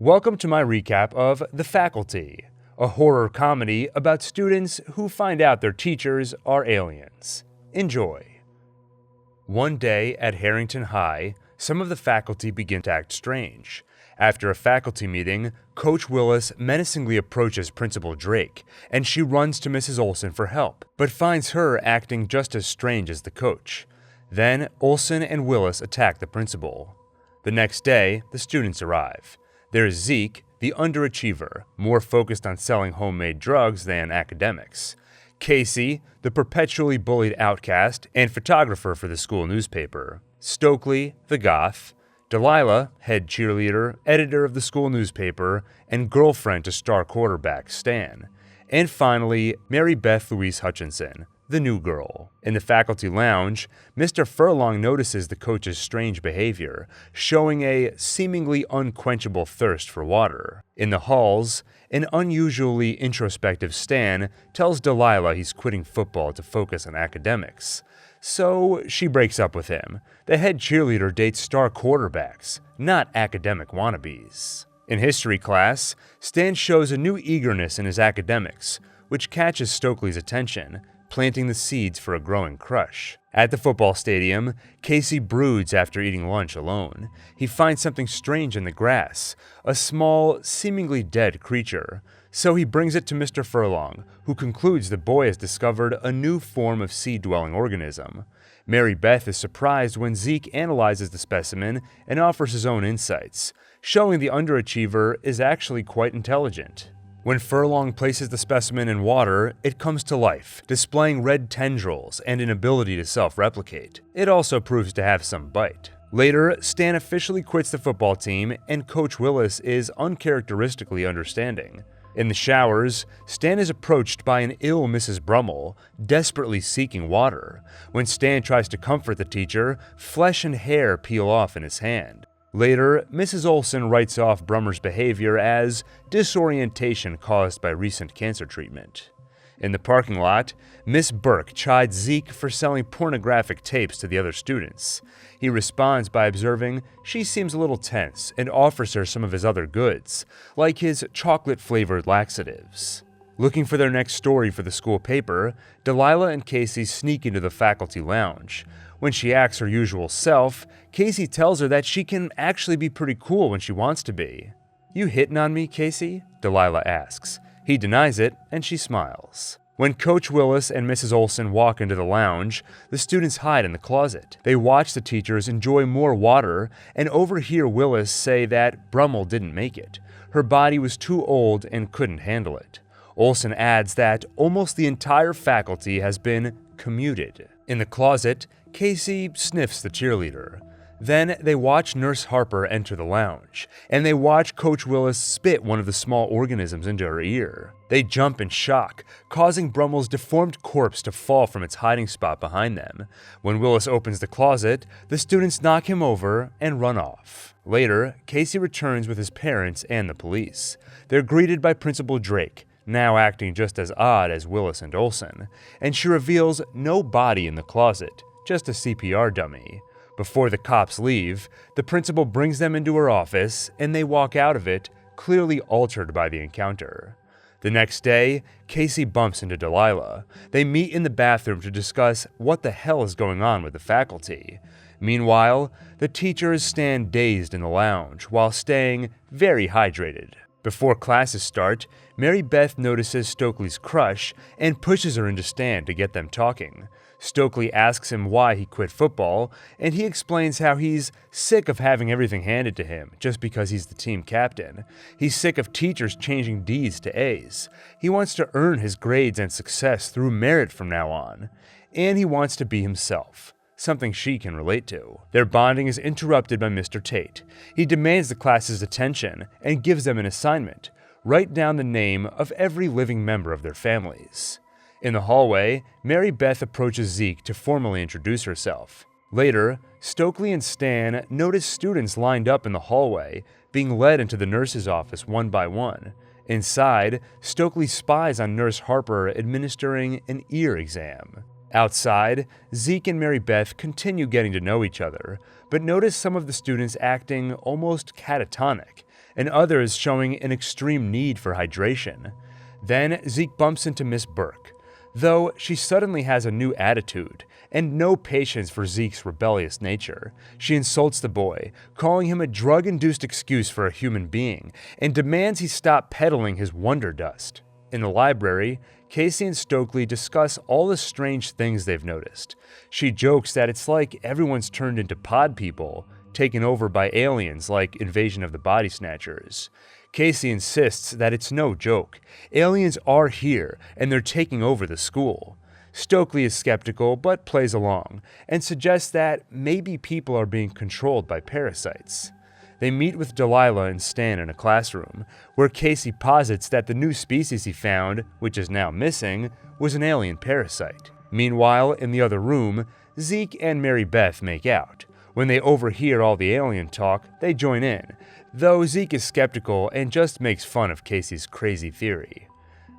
Welcome to my recap of The Faculty, a horror comedy about students who find out their teachers are aliens. Enjoy. One day at Harrington High, some of the faculty begin to act strange. After a faculty meeting, Coach Willis menacingly approaches Principal Drake, and she runs to Mrs. Olson for help, but finds her acting just as strange as the coach. Then, Olson and Willis attack the principal. The next day, the students arrive. There's Zeke, the underachiever, more focused on selling homemade drugs than academics. Casey, the perpetually bullied outcast and photographer for the school newspaper. Stokely, the goth. Delilah, head cheerleader, editor of the school newspaper, and girlfriend to star quarterback Stan. And finally, Mary Beth Louise Hutchinson, the new girl. In the faculty lounge, Mr. Furlong notices the coach's strange behavior, showing a seemingly unquenchable thirst for water. In the halls, an unusually introspective Stan tells Delilah he's quitting football to focus on academics. So she breaks up with him. The head cheerleader dates star quarterbacks, not academic wannabes. In history class, Stan shows a new eagerness in his academics, which catches Stokely's attention, planting the seeds for a growing crush. At the football stadium, Casey broods after eating lunch alone. He finds something strange in the grass, a small, seemingly dead creature. So he brings it to Mr. Furlong, who concludes the boy has discovered a new form of sea-dwelling organism. Mary Beth is surprised when Zeke analyzes the specimen and offers his own insights, showing the underachiever is actually quite intelligent. When Furlong places the specimen in water, it comes to life, displaying red tendrils and an ability to self-replicate. It also proves to have some bite. Later, Stan officially quits the football team, and Coach Willis is uncharacteristically understanding. In the showers, Stan is approached by an ill Mrs. Brummel, desperately seeking water. When Stan tries to comfort the teacher, flesh and hair peel off in his hand. Later, Mrs. Olson writes off Brummer's behavior as disorientation caused by recent cancer treatment. In the parking lot, Miss Burke chides Zeke for selling pornographic tapes to the other students. He responds by observing she seems a little tense and offers her some of his other goods, like his chocolate-flavored laxatives. Looking for their next story for the school paper, Delilah and Casey sneak into the faculty lounge. When she acts her usual self, Casey tells her that she can actually be pretty cool when she wants to be. "You hitting on me, Casey?" Delilah asks. He denies it, and she smiles. When Coach Willis and Mrs. Olson walk into the lounge, the students hide in the closet. They watch the teachers enjoy more water and overhear Willis say that Brummel didn't make it. Her body was too old and couldn't handle it. Olson adds that almost the entire faculty has been commuted. In the closet, Casey sniffs the cheerleader. Then they watch Nurse Harper enter the lounge, and they watch Coach Willis spit one of the small organisms into her ear. They jump in shock, causing Brummel's deformed corpse to fall from its hiding spot behind them. When Willis opens the closet, the students knock him over and run off. Later, Casey returns with his parents and the police. They're greeted by Principal Drake, now acting just as odd as Willis and Olson, and she reveals no body in the closet, just a CPR dummy. Before the cops leave, the principal brings them into her office, and they walk out of it, clearly altered by the encounter. The next day, Casey bumps into Delilah. They meet in the bathroom to discuss what the hell is going on with the faculty. Meanwhile, the teachers stand dazed in the lounge while staying very hydrated. Before classes start, Mary Beth notices Stokely's crush and pushes her into Stan to get them talking. Stokely asks him why he quit football, and he explains how he's sick of having everything handed to him just because he's the team captain. He's sick of teachers changing D's to A's. He wants to earn his grades and success through merit from now on. And he wants to be himself, something she can relate to. Their bonding is interrupted by Mr. Tate. He demands the class's attention and gives them an assignment: write down the name of every living member of their families. In the hallway, Mary Beth approaches Zeke to formally introduce herself. Later, Stokely and Stan notice students lined up in the hallway, being led into the nurse's office one by one. Inside, Stokely spies on Nurse Harper administering an ear exam. Outside, Zeke and Mary Beth continue getting to know each other, but notice some of the students acting almost catatonic. and others showing an extreme need for hydration. Then Zeke bumps into Miss Burke, though she suddenly has a new attitude and no patience for Zeke's rebellious nature. She insults the boy, calling him a drug-induced excuse for a human being, and demands he stop peddling his wonder dust. In the library, Casey and Stokely discuss all the strange things they've noticed. She jokes that it's like everyone's turned into pod people, taken over by aliens like Invasion of the Body Snatchers. Casey insists that it's no joke. Aliens are here, and they're taking over the school. Stokely is skeptical but plays along, and suggests that maybe people are being controlled by parasites. They meet with Delilah and Stan in a classroom, where Casey posits that the new species he found, which is now missing, was an alien parasite. Meanwhile, in the other room, Zeke and Mary Beth make out. When they overhear all the alien talk, they join in, though Zeke is skeptical and just makes fun of Casey's crazy theory.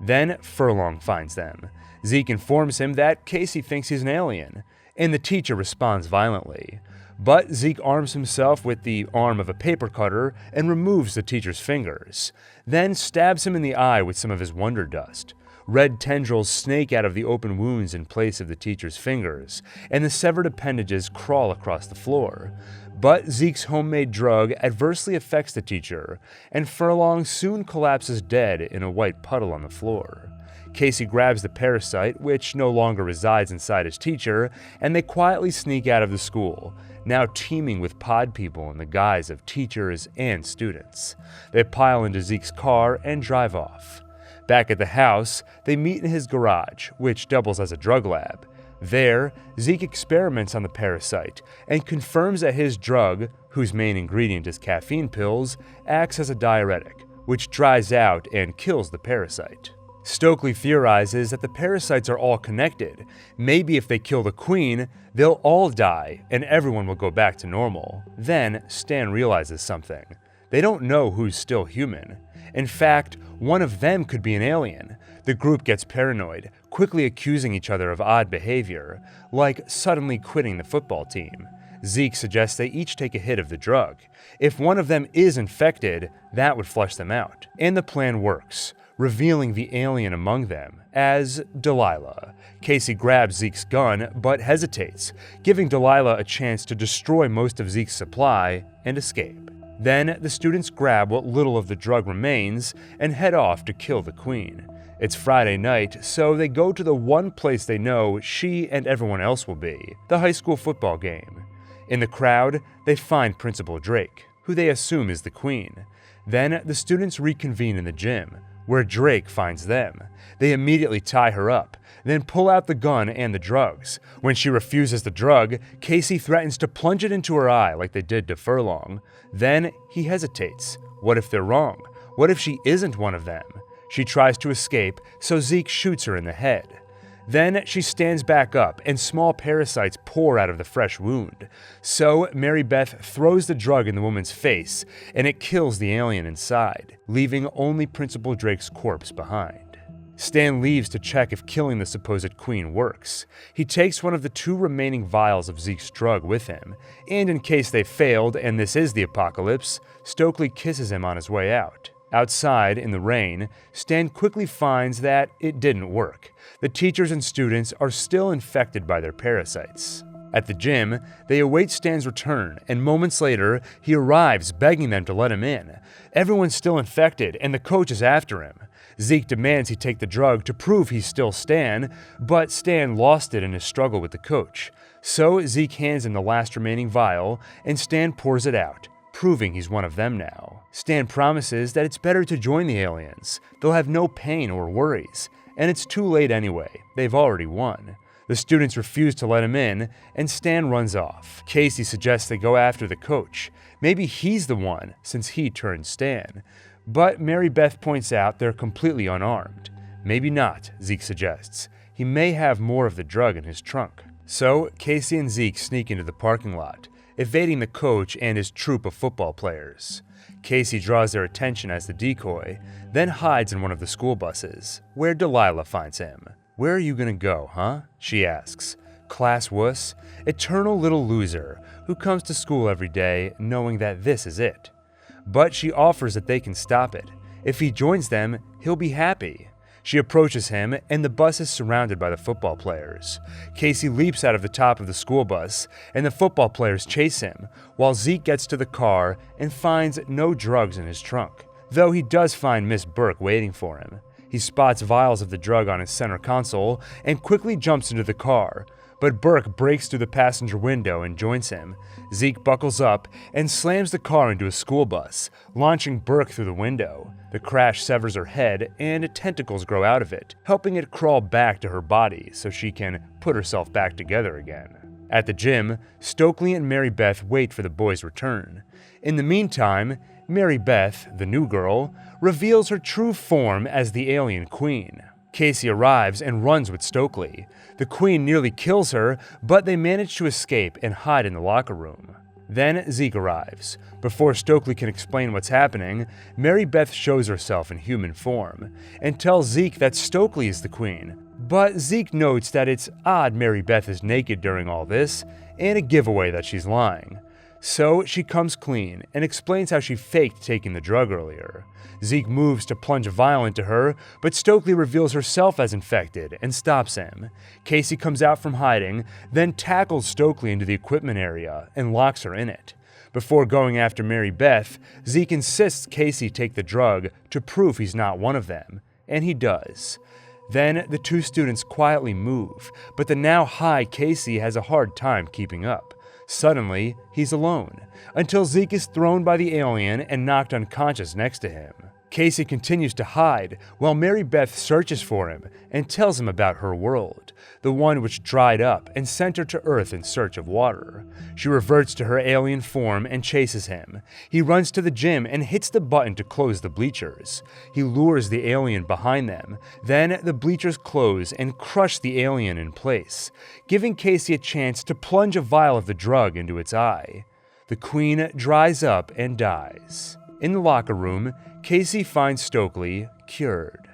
Then Furlong finds them. Zeke informs him that Casey thinks he's an alien, and the teacher responds violently. But Zeke arms himself with the arm of a paper cutter and removes the teacher's fingers, then stabs him in the eye with some of his wonder dust. Red tendrils snake out of the open wounds in place of the teacher's fingers, and the severed appendages crawl across the floor. But Zeke's homemade drug adversely affects the teacher, and Furlong soon collapses dead in a white puddle on the floor. Casey grabs the parasite, which no longer resides inside his teacher, and they quietly sneak out of the school, now teeming with pod people in the guise of teachers and students. They pile into Zeke's car and drive off. Back at the house, they meet in his garage, which doubles as a drug lab. There, Zeke experiments on the parasite and confirms that his drug, whose main ingredient is caffeine pills, acts as a diuretic, which dries out and kills the parasite. Stokely theorizes that the parasites are all connected. Maybe if they kill the queen, they'll all die and everyone will go back to normal. Then Stan realizes something. They don't know who's still human. In fact, one of them could be an alien. The group gets paranoid, quickly accusing each other of odd behavior, like suddenly quitting the football team. Zeke suggests they each take a hit of the drug. If one of them is infected, that would flush them out. And the plan works, revealing the alien among them as Delilah. Casey grabs Zeke's gun but hesitates, giving Delilah a chance to destroy most of Zeke's supply and escape. Then the students grab what little of the drug remains and head off to kill the queen. It's Friday night, so they go to the one place they know she and everyone else will be, the high school football game. In the crowd, they find Principal Drake, who they assume is the queen. Then the students reconvene in the gym, where Drake finds them. They immediately tie her up, then pull out the gun and the drugs. When she refuses the drug, Casey threatens to plunge it into her eye like they did to Furlong. Then he hesitates. What if they're wrong? What if she isn't one of them? She tries to escape, so Zeke shoots her in the head. Then she stands back up, and small parasites pour out of the fresh wound. So Mary Beth throws the drug in the woman's face, and it kills the alien inside, leaving only Principal Drake's corpse behind. Stan leaves to check if killing the supposed queen works. He takes one of the 2 remaining vials of Zeke's drug with him, and in case they failed and this is the apocalypse, Stokely kisses him on his way out. Outside, in the rain, Stan quickly finds that it didn't work. The teachers and students are still infected by their parasites. At the gym, they await Stan's return, and moments later, he arrives begging them to let him in. Everyone's still infected, and the coach is after him. Zeke demands he take the drug to prove he's still Stan, but Stan lost it in his struggle with the coach. So Zeke hands him the last remaining vial, and Stan pours it out, proving he's one of them now. Stan promises that it's better to join the aliens. They'll have no pain or worries. And it's too late anyway. They've already won. The students refuse to let him in, and Stan runs off. Casey suggests they go after the coach. Maybe he's the one, since he turned Stan. But Mary Beth points out they're completely unarmed. Maybe not, Zeke suggests. He may have more of the drug in his trunk. So Casey and Zeke sneak into the parking lot, evading the coach and his troupe of football players. Casey draws their attention as the decoy, then hides in one of the school buses, where Delilah finds him. "Where are you gonna go, huh?" she asks. Class wuss, eternal little loser, who comes to school every day knowing that this is it. but she offers that they can stop it. If he joins them, he'll be happy. She approaches him, and the bus is surrounded by the football players. Casey leaps out of the top of the school bus, and the football players chase him, while Zeke gets to the car and finds no drugs in his trunk, though he does find Miss Burke waiting for him. He spots vials of the drug on his center console and quickly jumps into the car, but Burke breaks through the passenger window and joins him. Zeke buckles up and slams the car into a school bus, launching Burke through the window. The crash severs her head and tentacles grow out of it, helping it crawl back to her body so she can put herself back together again. At the gym, Stokely and Mary Beth wait for the boys' return. In the meantime, Mary Beth, the new girl, reveals her true form as the alien queen. Casey arrives and runs with Stokely. The queen nearly kills her, but they manage to escape and hide in the locker room. Then Zeke arrives. Before Stokely can explain what's happening, Mary Beth shows herself in human form and tells Zeke that Stokely is the queen. But Zeke notes that it's odd Mary Beth is naked during all this, and a giveaway that she's lying. So she comes clean and explains how she faked taking the drug earlier. Zeke moves to plunge a vial into her, but Stokely reveals herself as infected and stops him. Casey comes out from hiding, then tackles Stokely into the equipment area and locks her in it. Before going after Mary Beth, Zeke insists Casey take the drug to prove he's not one of them, and he does. Then the two students quietly move, but the now high Casey has a hard time keeping up. Suddenly, he's alone, until Zeke is thrown by the alien and knocked unconscious next to him. Casey continues to hide while Mary Beth searches for him and tells him about her world, the one which dried up and sent her to Earth in search of water. She reverts to her alien form and chases him. He runs to the gym and hits the button to close the bleachers. He lures the alien behind them. Then the bleachers close and crush the alien in place, giving Casey a chance to plunge a vial of the drug into its eye. The queen dries up and dies. In the locker room, Casey finds Stokely cured.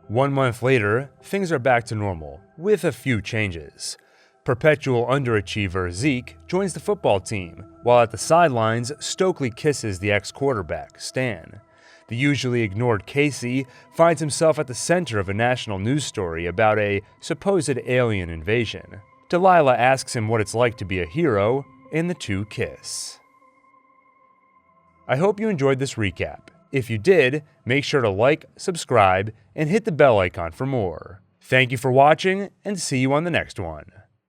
1 month later, things are back to normal, with a few changes. Perpetual underachiever Zeke joins the football team, while at the sidelines, Stokely kisses the ex-quarterback, Stan. The usually ignored Casey finds himself at the center of a national news story about a supposed alien invasion. Delilah asks him what it's like to be a hero, and the two kiss. I hope you enjoyed this recap. If you did, make sure to like, subscribe, and hit the bell icon for more. Thank you for watching, and see you on the next one.